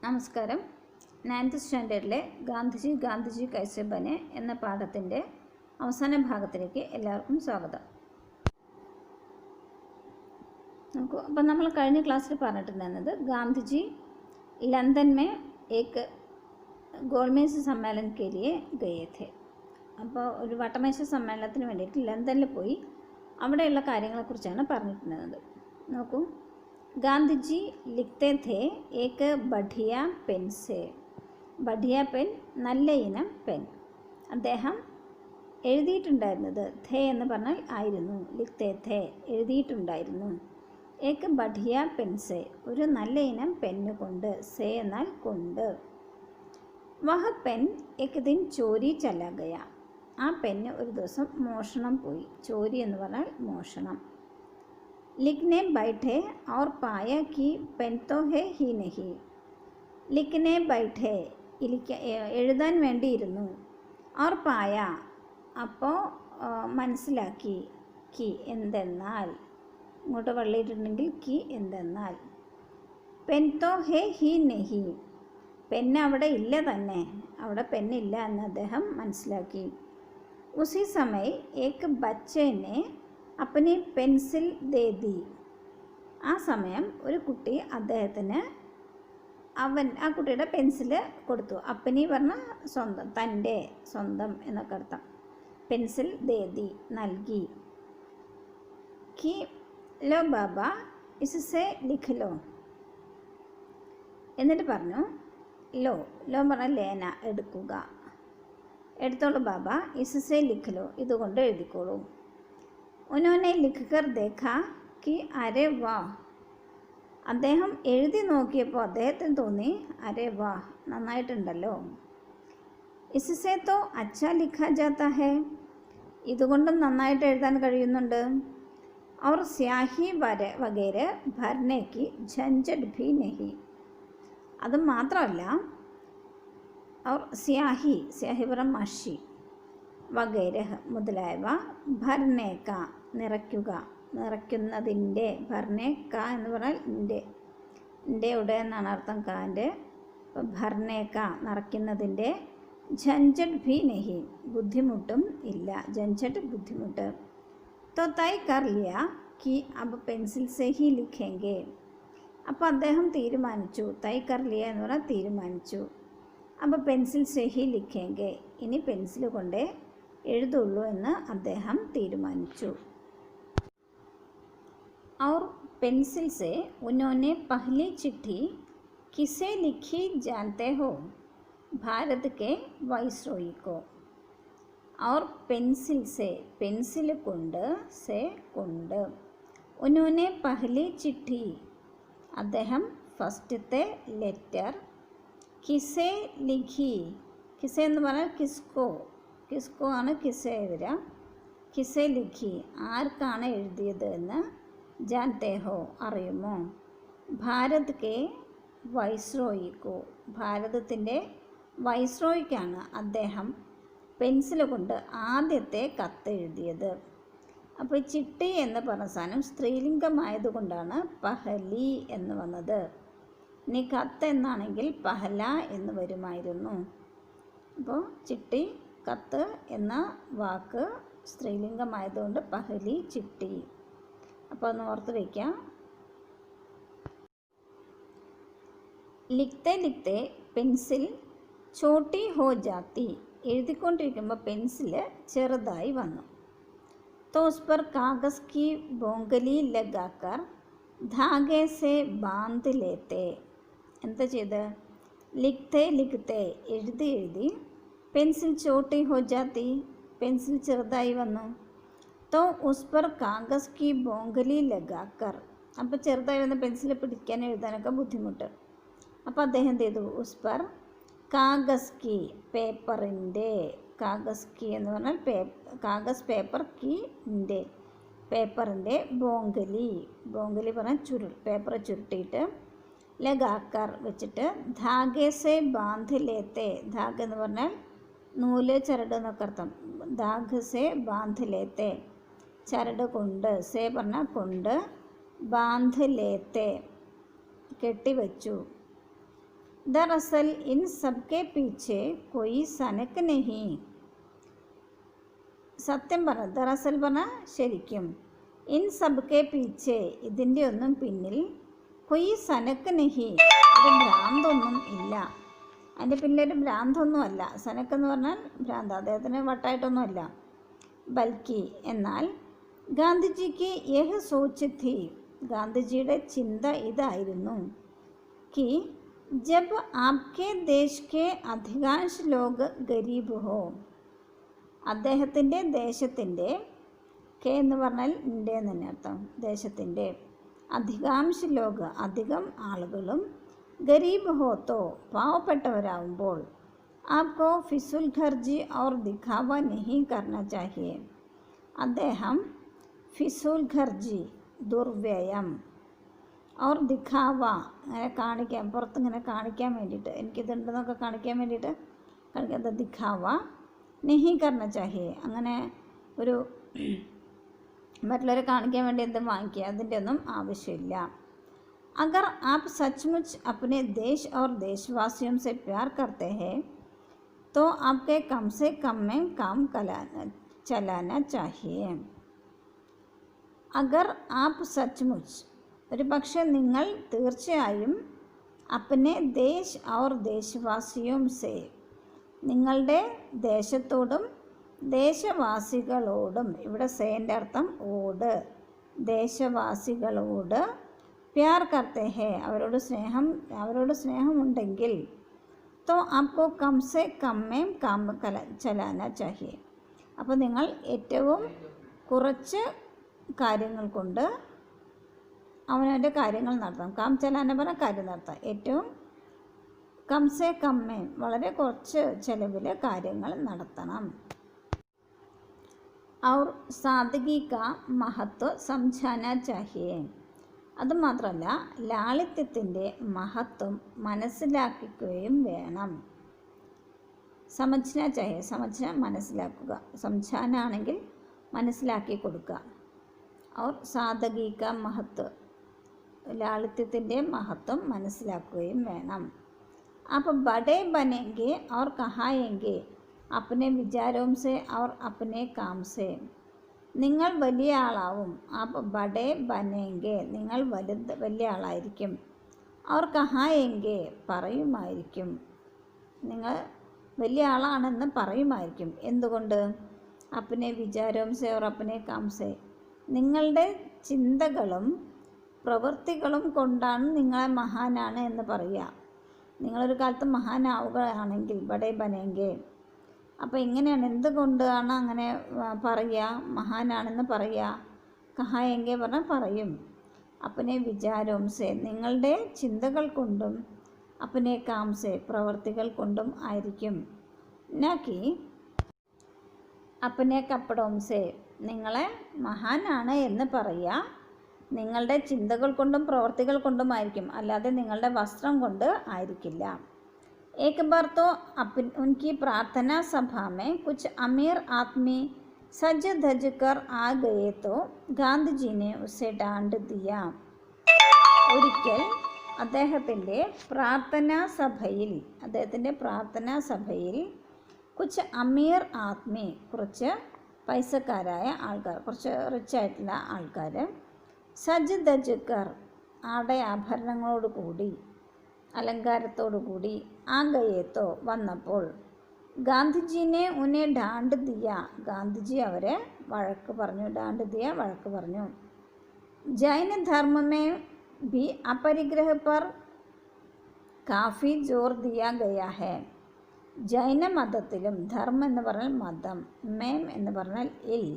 നമസ്കാരം. 9th സ്റ്റാൻഡേർഡിലെ ഗാന്ധിജി ഗാന്ധിജി കൈസെ ബനെ എന്ന പാഠത്തിൻ്റെ അവസാന ഭാഗത്തിലേക്ക് എല്ലാവർക്കും സ്വാഗതം. അപ്പം നമ്മൾ കഴിഞ്ഞ ക്ലാസ്സിൽ പറഞ്ഞിട്ടുണ്ടായിരുന്നത് ഗാന്ധിജി ലണ്ടൻ में एक गोलमेज सम्मेलन के लिए गए थे. അപ്പോൾ ഒരു വട്ടമേശ സമ്മേളനത്തിന് വേണ്ടിയിട്ട് ലണ്ടനിൽ പോയി അവിടെയുള്ള കാര്യങ്ങളെക്കുറിച്ചാണ് പറഞ്ഞിട്ടുണ്ടായിരുന്നത്. നോക്കൂ, गांधी लिखते थे एक बढ़िया पेन से. बढ़िया पेन നല്ല ഇനം പെൻ. അദ്ദേഹം എഴുതിയിട്ടുണ്ടായിരുന്നത് ഥേ എന്ന് പറഞ്ഞാൽ ആയിരുന്നു, ലിഖ്തേ ഥേ എഴുതിയിട്ടുണ്ടായിരുന്നു. ഏക്ക് ബഠിയ പെൻ സെ ഒരു നല്ല ഇനം പെന്ന് കൊണ്ട്, സേ എന്നാൽ കൊണ്ട്. വഹ പെൻ ഏക് ദിൻ ചോരി ചലാ ഗയ. ആ പെന്ന് ഒരു ദിവസം മോഷണം പോയി. ചോരി എന്ന് പറഞ്ഞാൽ മോഷണം. लिखने बैठे और पाया कि पेन तो है ही नहीं. लिखने बैठे എഴുതാൻ വേണ്ടിയിരുന്നു. और पाया അപ്പോൾ മനസ്സിലാക്കി, കി എന്തെന്നാൽ, ഇങ്ങോട്ട് വള്ളിയിട്ടുണ്ടെങ്കിൽ കി എന്തെന്നാൽ. പെൻ തോ ഹേ ഹി നെഹി പെന്ന് അവിടെ ഇല്ല തന്നെ, അവിടെ പെന്നില്ല എന്ന് അദ്ദേഹം മനസ്സിലാക്കി. ഉസി സമയം ഏക് ബച്ചേനെ അപ്പനെ പെൻസിൽ ദേ ദി. ആ സമയം ഒരു കുട്ടി അദ്ദേഹത്തിന് ആ കുട്ടിയുടെ പെൻസിൽ കൊടുത്തു. അപ്പനി പറഞ്ഞാൽ സ്വന്തം, തൻ്റെ, സ്വന്തം എന്നൊക്കെ അർത്ഥം. പെൻസിൽ ദേ ദി നൽകി. കി ലോ ബാബ ഇസ്സെ ലിഖ് ലോ. എന്നിട്ട് പറഞ്ഞു, ലോ പറഞ്ഞാൽ ലേന എടുക്കുക, എടുത്തോളൂ ബാബ, ഇസ്സെ ലിഖ് ലോ ഇതുകൊണ്ട് എഴുതിക്കോളൂ. ഉനോനെ ലിഖ്കർ ദേഖാ കി അരെ വാ. അദ്ദേഹം എഴുതി നോക്കിയപ്പോൾ അദ്ദേഹത്തിന് തോന്നി, അരെ വാ നന്നായിട്ടുണ്ടല്ലോ. ഇസ്സെ തോ അച്ഛാ ലിഖാ ജാത്താ ഹേ ഇതുകൊണ്ടും നന്നായിട്ട് എഴുതാൻ കഴിയുന്നുണ്ട്. और स्याही वगैरह भरने की झंझट भी नहीं. അത് മാത്രമല്ല, और स्याही പറ മഷി, വഗൈരഹ് മുതലായവ, ഭർനേക്ക നിറയ്ക്കുന്നതിൻ്റെ, ഭർനേക്ക എന്ന് പറഞ്ഞാൽ എൻ്റെ ഉട എന്നാണ് അർത്ഥം കാൻ്റെ. അപ്പം ഭർനേക്ക നിറയ്ക്കുന്നതിൻ്റെ, झंझट भी नहीं ബുദ്ധിമുട്ടും ഇല്ല, झंझट ബുദ്ധിമുട്ട്. तो तय कर लिया कि अब पेंसिल से ही लिखेंगे. അപ്പോൾ അദ്ദേഹം തീരുമാനിച്ചു, തൈ കർ ലിയ എന്ന് പറഞ്ഞാൽ തീരുമാനിച്ചു. അപ്പോൾ പെൻസിൽ സെ ഹി ലിഖേങ്കെ ഇനി പെൻസിൽ കൊണ്ടേ എഴുതുള്ളൂ എന്ന് അദ്ദേഹം തീരുമാനിച്ചു. और पेंसिल से उन्होंने पहली चिट्ठी किसे लिखी जानते हो? भारत के वाइसरॉय को. और पेंसिल से पेंसिल കൊണ്ട്, से കൊണ്ട്, उन्होंने पहली चिट्ठी അദ്ദേഹം ഫസ്റ്റത്തെ ലെറ്റർ, കിസെ ലിഖി, കിസെ എന്ന് പറഞ്ഞാൽ കിസ്കോ ആണ് കിസെ വരിക. കിസെ ലിഖി ആർക്കാണ് എഴുതിയത് എന്ന്, ജാൻതേ ഹോ അറിയുമോ? ഭാരത് കെ വൈസ്രോയിക്കോ ഭാരതത്തിൻ്റെ വൈസ്രോയ്ക്കാണ് അദ്ദേഹം പെൻസിൽ കൊണ്ട് ആദ്യത്തെ കത്ത് എഴുതിയത്. അപ്പോൾ ചിട്ടി എന്ന് പറഞ്ഞ സാധനം സ്ത്രീലിംഗമായതുകൊണ്ടാണ് പഹലി എന്ന് വന്നത്. ഇനി കത്ത് എന്നാണെങ്കിൽ പഹല എന്ന് വരുമായിരുന്നു. അപ്പോൾ ചിട്ടി, കത്ത് എന്ന വാക്ക് സ്ത്രീലിംഗമായതുകൊണ്ട് പഹലി, ചിട്ടി. അപ്പോൾ ഒന്ന് ഓർത്ത് വയ്ക്കാം. ലിഖ്തേ ലിഖ്തേ പെൻസിൽ ചോട്ടി ഹോ ജാത്തി. എഴുതിക്കൊണ്ടിരിക്കുമ്പോൾ പെൻസിൽ ചെറുതായി വന്നു. तो उस पर कागज़ की बोंगली लगाकर धागे से बांध लेते. എന്താ ചെയ്ത്? ലിഖ്തേ ലിഖ്തേ എഴുതി പെൻസിൽ ചോട്ടി ഹോ ജാത്തി പെൻസിൽ ചെറുതായി വന്നു. तो उस पर कागज़ की बोंगली लगाकर അപ്പോൾ ചെറുതായി വന്ന പെൻസിൽ പിടിക്കാൻ എഴുതാനൊക്കെ ബുദ്ധിമുട്ട്. അപ്പോൾ അദ്ദേഹം എന്ത് ചെയ്തു? ഉസ് പർ കാഗസ് കി പേപ്പറിൻ്റെ, കാഗസ് കി എന്ന് പറഞ്ഞാൽ കാഗസ് പേപ്പർ കീൻ്റെ, പേപ്പറിൻ്റെ ബോങ്കലി പറഞ്ഞാൽ ചുരുൾ, പേപ്പർ ചുരുട്ടിയിട്ട്, ലഗാക്കർ വെച്ചിട്ട്, ധാഗേസെ ബാന്ധ് ലേത്തെ, ധാഗ് എന്ന് പറഞ്ഞാൽ നൂല്, ചരട് എന്നൊക്കെ അർത്ഥം. ധാഗസെ ബാന്ധ് ലേത്തെ ചരട് കൊണ്ട്, സേ പറഞ്ഞാൽ കൊണ്ട്, ബാന്ധ് ലേത്തെ കെട്ടിവെച്ചു. दरअसल इन सबके पीछे कोई सनक नहीं. സത്യം പറ, ദറസൽ പറഞ്ഞാൽ ശരിക്കും, ഇൻ സബ്കെ പീച്ചെ ഇതിൻ്റെ ഒന്നും പിന്നിൽ, കൊയ് സനക്ക് നഹി ഒരു ഭ്രാന്തൊന്നും ഇല്ല. അതിൻ്റെ പിന്നിലൊരു ഭ്രാന്തൊന്നും അല്ല. സനക്ക് എന്ന് പറഞ്ഞാൽ ഭ്രാന്ത്, അദ്ദേഹത്തിന് വട്ടായിട്ടൊന്നും അല്ല. ബൽക്കി എന്നാൽ ഗാന്ധിജിക്ക് യഹ് സോച്ച് ഥി, ഗാന്ധിജിയുടെ ചിന്ത ഇതായിരുന്നു, कि जब आपके देश के अधिकांश लोग गरीब हो, അദ്ദേഹത്തിൻ്റെ ദേശത്തിൻ്റെ, കെ എന്ന് പറഞ്ഞാൽ ഇന്ത്യ എന്ന് തന്നെ അർത്ഥം, ദേശത്തിൻ്റെ, അധികാംശ ലോക അധികം ആളുകളും, ഗരീബ് ഹോത്തോ പാവപ്പെട്ടവരാകുമ്പോൾ, ആപ്കോ ഫിസുൽ ഖർജി ഔർ ദിഖാവ നഹി കർണ ചാഹിയെ, അദ്ദേഹം ഫിസുൽ ഖർജി ദുർവ്യയം, ഔർ ദിഖാവ അങ്ങനെ കാണിക്കാൻ, പുറത്തിങ്ങനെ കാണിക്കാൻ വേണ്ടിയിട്ട്, എനിക്കിതുണ്ടെന്നൊക്കെ കാണിക്കാൻ വേണ്ടിയിട്ട് കാണിക്കാത്ത ദിഖാവ നഹി കർണ ചാഹിയെ, അങ്ങനെ ഒരു മറ്റുള്ളവരെ കാണിക്കാൻ വേണ്ടി എന്തും വാങ്ങിക്കുക, അതിൻ്റെ ഒന്നും ആവശ്യമില്ല. അഗർ ആപ് സച്ച്മുച്ച് അപ്നെ ദേശ് ഔർ ദേശവാസിയോं से प्यार करते हैं तो आपके कम से कम में काम चलाना चाहिए. അഗർ ആപ് സച്ച്മുച്ച് ഒരു പക്ഷേ നിങ്ങൾ തീർച്ചയായും അപ്നെ ദേശ് ഔർ ദേശവാസിയോं से നിങ്ങളുടെ ദേശത്തോടും ദേശവാസികളോടും, ഇവിടെ സേൻ്റെ അർത്ഥം ഓട്, ദേശവാസികളോട്, പ്യാർ കർത്തേ ഹേ അവരോട് സ്നേഹമുണ്ടെങ്കിൽ, തോ ആപ്കോ കം സേ കമ്മേം കാം ചലാന ചാഹിയെ, അപ്പോൾ നിങ്ങൾ ഏറ്റവും കുറച്ച് കാര്യങ്ങൾ കൊണ്ട് അവനവൻ്റെ കാര്യങ്ങൾ നടത്താം. കാം ചലാന പറഞ്ഞ കാര്യം നടത്താം. ഏറ്റവും കംസേ കമ്മേ വളരെ കുറച്ച് ചിലവിൽ കാര്യങ്ങൾ നടത്തണം. ഔർ സാദഗി കാ മഹത്വ സംജാന ചാഹിയെ, അതുമാത്രമല്ല ലാളിത്യത്തിൻ്റെ മഹത്വം മനസ്സിലാക്കുകയും വേണം. സമജ്ന ചാഹിയെ, സമജ്ന മനസ്സിലാക്കുക, സംജാന ആണെങ്കിൽ മനസ്സിലാക്കി കൊടുക്കുക. ഔർ സാദഗി കാ മഹത്വ ലാളിത്യത്തിൻ്റെ മഹത്വം മനസ്സിലാക്കുകയും വേണം. आप बड़े बनेंगे और कहाएंगे अपने विचारों से और अपने काम से, നിങ്ങൾ വലിയ ആളാവും. ആപ്പ് ബഡേ ബനേങ്കെ നിങ്ങൾ വലിയ ആളായിരിക്കും. അവർ കഹായെങ്കെ പറയുമായിരിക്കും, നിങ്ങൾ വലിയ ആളാണെന്ന് പറയുമായിരിക്കും. എന്തുകൊണ്ട്? അപ്പനെ വിചാരവും സേ ഓർ അപ്പനെ കാംസേ, നിങ്ങളുടെ ചിന്തകളും പ്രവൃത്തികളും കൊണ്ടാണ് നിങ്ങളെ മഹാനാണ് എന്ന് പറയുക. നിങ്ങളൊരു കാലത്ത് മഹാനാവുകയാണെങ്കിൽ ബഡേ ബനേങ്കെ, അപ്പോൾ ഇങ്ങനെയാണ്, എന്തുകൊണ്ടാണ് അങ്ങനെ പറയുക, മഹാനാണെന്ന് പറയുക? കഹായെങ്കെ പറഞ്ഞാൽ പറയും. അപ്പനെ വിചാരവും സേ നിങ്ങളുടെ ചിന്തകൾ കൊണ്ടും, അപ്പനെ കാംസേ പ്രവൃത്തികൾ കൊണ്ടും ആയിരിക്കും. നാക്കി അപ്പനെ കപ്പടവും സേ നിങ്ങളെ മഹാനാണ് എന്ന് പറയുക നിങ്ങളുടെ ചിന്തകൾ കൊണ്ടും പ്രവൃത്തികൾ കൊണ്ടുമായിരിക്കും, അല്ലാതെ നിങ്ങളുടെ വസ്ത്രം കൊണ്ട് ആയിരിക്കില്ല. एक बार तो उनकी प्रार्थना सभा में कुछ अमीर आदमी सज धज कर आ गए तो गांधी जी ने उसे डांट दिया. ഒരിക്കൽ അദ്ദേഹത്തിൻ്റെ പ്രാർത്ഥനാ സഭയിൽ കുച്ച് അമീർ ആദ്മി കുറച്ച് പൈസക്കാരായ ആൾക്കാർ, കുറച്ച് റിച്ചായിട്ടുള്ള ആൾക്കാർ, സജ് ദജക്കർ ആഭരണങ്ങളോടുകൂടി അലങ്കാരത്തോടുകൂടി ആ ഗയേത്തോ വന്നപ്പോൾ, ഗാന്ധിജിനെ ഉന്നെ ഡാണ്ട് ദിയ ഗാന്ധിജി അവരെ വഴക്ക് പറഞ്ഞു. ഡാണ്ട് ദിയ വഴക്ക് പറഞ്ഞു. ജൈന ധർമ്മമേ भी अपरिग्रह पर काफ़ी जोर दिया गया है. ജൈന മതത്തിലും, ധർമ്മം എന്ന് പറഞ്ഞാൽ മതം, മേം എന്ന് പറഞ്ഞാൽ ഇൽ,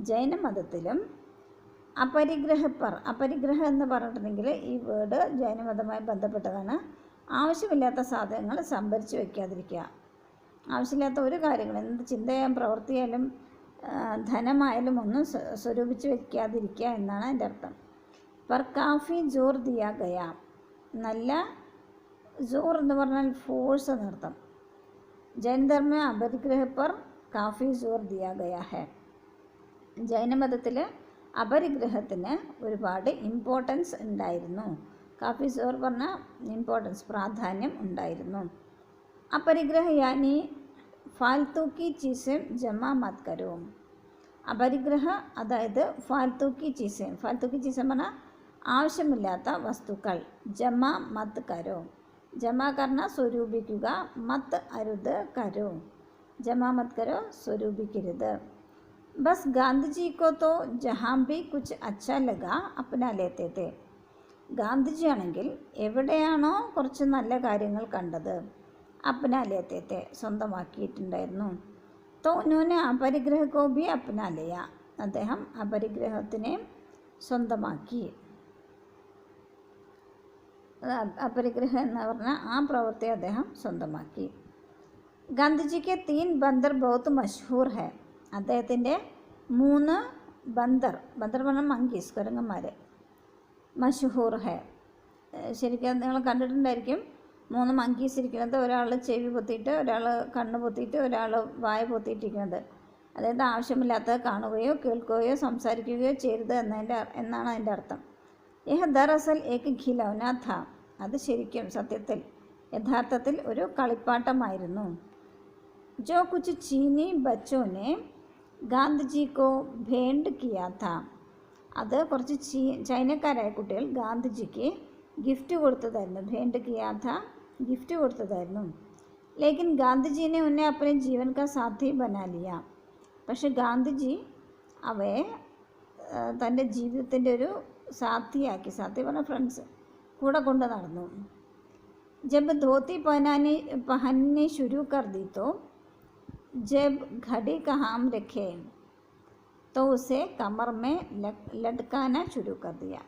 ജൈന മതത്തിലും അപരിഗ്രഹം എന്ന് പറഞ്ഞിട്ടുണ്ടെങ്കിൽ ഈ വേർഡ് ജൈനമതവുമായി ബന്ധപ്പെട്ടതാണ്. ആവശ്യമില്ലാത്ത സാധനങ്ങൾ സംഭരിച്ച് വയ്ക്കാതിരിക്കുക, ആവശ്യമില്ലാത്ത ഒരു കാര്യങ്ങൾ, എന്ത് ചിന്തയാലും പ്രവൃത്തിയാലും ധനമായാലും ഒന്നും സ്വരൂപിച്ച് വയ്ക്കാതിരിക്കുക എന്നാണ് എൻ്റെ അർത്ഥം. പർ കാഫി ജോർ ദിയാ ഗയ, നല്ല ജോർ എന്ന് പറഞ്ഞാൽ ഫോഴ്സ് എന്നർത്ഥം. ജൈനധർമ്മ അപരിഗ്രഹ പർ കാഫി ജോർ ദിയാ ഗയ ഹെ. ജൈനമതത്തിൽ അപരിഗ്രഹത്തിന് ഒരുപാട് ഇമ്പോർട്ടൻസ് ഉണ്ടായിരുന്നു. काफ़ी जोर പറഞ്ഞ ഇമ്പോർട്ടൻസ് പ്രാധാന്യം ഉണ്ടായിരുന്നു. അപരിഗ്രഹ യാനി ഫാൽത്തു കി ചീസെ ജമാ മത് കരോ. അപരിഗ്രഹ അതായത് ഫാൽത്തു കി ചീസെ പറഞ്ഞാൽ ആവശ്യമില്ലാത്ത വസ്തുക്കൾ. ജമാ മത് കരോ, ജമാ കർണ സ്വരൂപിക്കുക, മത് അരുത്, കരോ ജമാ മത് കരോ സ്വരൂപിക്കരുത്. ബസ് ഗാന്ധിജി കോ തോ ജഹാം ഭി കുച്ച് അച്ഛാ ലഗാ അപ്നാ ലേത്തെ തേ. ഗാന്ധിജി ആണെങ്കിൽ എവിടെയാണോ കുറച്ച് നല്ല കാര്യങ്ങൾ കണ്ടത് അപ്നാ ലേത്തെ തേ സ്വന്തമാക്കിയിട്ടുണ്ടായിരുന്നു. തോ ഉन्होंने അപരിഗ്രഹ കോ ഭി അപ്നാ ലിയ. അദ്ദേഹം അപരിഗ്രഹത്തിനെ സ്വന്തമാക്കി. അപരിഗ്രഹം എന്ന് പറഞ്ഞാൽ ആ പ്രവൃത്തി അദ്ദേഹം സ്വന്തമാക്കി. ഗാന്ധിജിക്ക് 3 ബന്ദർ ബഹുത്ത് മഷ്ഹൂർ ഹെ. അദ്ദേഹത്തിൻ്റെ 3 ബന്ദർ പറഞ്ഞാൽ മങ്കീസ്, കുരങ്ങന്മാർ, മഷ്ഹൂർ ഹെ. ശരിക്കും നിങ്ങൾ കണ്ടിട്ടുണ്ടായിരിക്കും 3 മങ്കീസ് ഇരിക്കുന്നത്. ഒരാൾ ചെവി പൊത്തിയിട്ട്, ഒരാൾ കണ്ണ് പൊത്തിയിട്ട്, ഒരാൾ വായ പൊത്തിയിട്ടിരിക്കുന്നത്. അതായത് ആവശ്യമില്ലാത്തത് കാണുകയോ കേൾക്കുകയോ സംസാരിക്കുകയോ ചെയ്യരുത് എന്നാണ് അതിൻ്റെ അർത്ഥം. യഹ് ദറസൽ ഏക് ഖിലൗന ഥാ. അത് ശരിക്കും യഥാർത്ഥത്തിൽ ഒരു കളിപ്പാട്ടമായിരുന്നു. ജോ കുച്ച് ചീനി ബച്ചോനെ ഗാന്ധിജിക്കോ ഭേണ്ട് കിയാ ഥാ. അത് കുറച്ച് ചൈനക്കാരായ കുട്ടികൾ ഗാന്ധിജിക്ക് ഗിഫ്റ്റ് കൊടുത്തതായിരുന്നു. ഭേണ്ട് കിയാ ഥാ, ഗിഫ്റ്റ് കൊടുത്തതായിരുന്നു. ലേക്കിൻ ഗാന്ധിജിനെ ഉന്നെ അപ്പനെ ജീവൻ കാ സാഥി ബനാ ലിയ. പക്ഷെ ഗാന്ധിജി അവയെ തൻ്റെ ജീവിതത്തിൻ്റെ ഒരു സാഥിയാക്കി. സാഥി പറഞ്ഞ ഫ്രണ്ട്സ്, കൂടെ കൊണ്ട് നടന്നു. जब धोती पहननी शुरू कर दी तो जब घड़ी का हाम रखे तो उसे कमर में लटकाना शुरू कर दिया.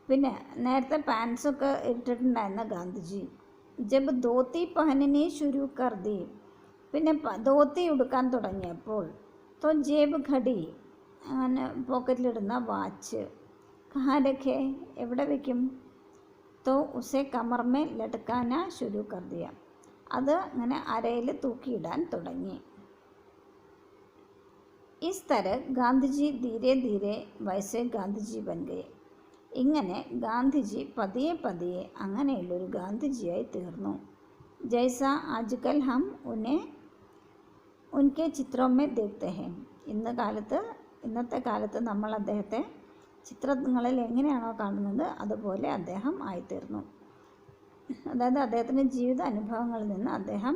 പിന്നെ നേരത്തെ പാൻസൊക്കെ ഇട്ടിട്ടുണ്ടായിരുന്ന ഗാന്ധിജി ജബ് ധോത്തി പഹനനി ശുരു കർ ദി, പിന്നെ ധോത്തി ഉടുക്കാൻ തുടങ്ങിയപ്പോൾ തോ ജേബ് ഘടി, അങ്ങനെ പോക്കറ്റിലിടുന്ന വാച്ച്, കഹാ രഖേ, എവിടെ വയ്ക്കും, तो उसे कमर में लटकाना शुरू कर दिया. അത് അങ്ങനെ അരയിൽ തൂക്കിയിടാൻ തുടങ്ങി. इस तरह ഗാന്ധിജി ധീരെ ധീരെ വൈസെ ഗാന്ധിജി ബൻ ഗയെ. ഇങ്ങനെ ഗാന്ധിജി പതിയെ പതിയെ അങ്ങനെയുള്ളൊരു ഗാന്ധിജിയായി തീർന്നു. ജൈസ ആജ്കൽ ഹം ഉൻകെ ചിത്രമേ ദേഖ്തേ ഹെ. ഇന്നത്തെ കാലത്ത് നമ്മൾ അദ്ദേഹത്തെ ചിത്രങ്ങളിൽ എങ്ങനെയാണോ കാണുന്നത് അതുപോലെ അദ്ദേഹം ആയിത്തീർന്നു. അതായത് അദ്ദേഹത്തിൻ്റെ ജീവിത അനുഭവങ്ങളിൽ നിന്ന് അദ്ദേഹം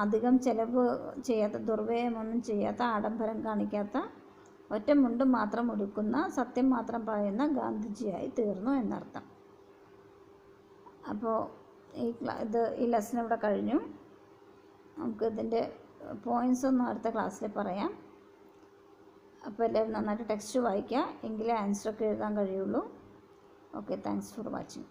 അധികം ചിലവ് ചെയ്യാത്ത, ദുർവ്യയമൊന്നും ചെയ്യാത്ത, ആഡംബരം കാണിക്കാത്ത, ഒറ്റ മുണ്ട് മാത്രം ഉടുക്കുന്ന, സത്യം മാത്രം പറയുന്ന ഗാന്ധിജിയായി തീർന്നു എന്നർത്ഥം. അപ്പോൾ ഈ ലെസൺ ഇവിടെ കഴിഞ്ഞു. നമുക്ക് ഇതിൻ്റെ പോയിൻറ്റ്സ് ഒന്നും അടുത്ത ക്ലാസ്സിൽ പറയാം. അപ്പോൾ എല്ലാവരും നന്നായിട്ട് ടെക്സ്റ്റ് വായിക്കുക, എങ്കിലേ ആൻസറൊക്കെ എഴുതാൻ കഴിയുള്ളൂ. Okay, thanks for watching.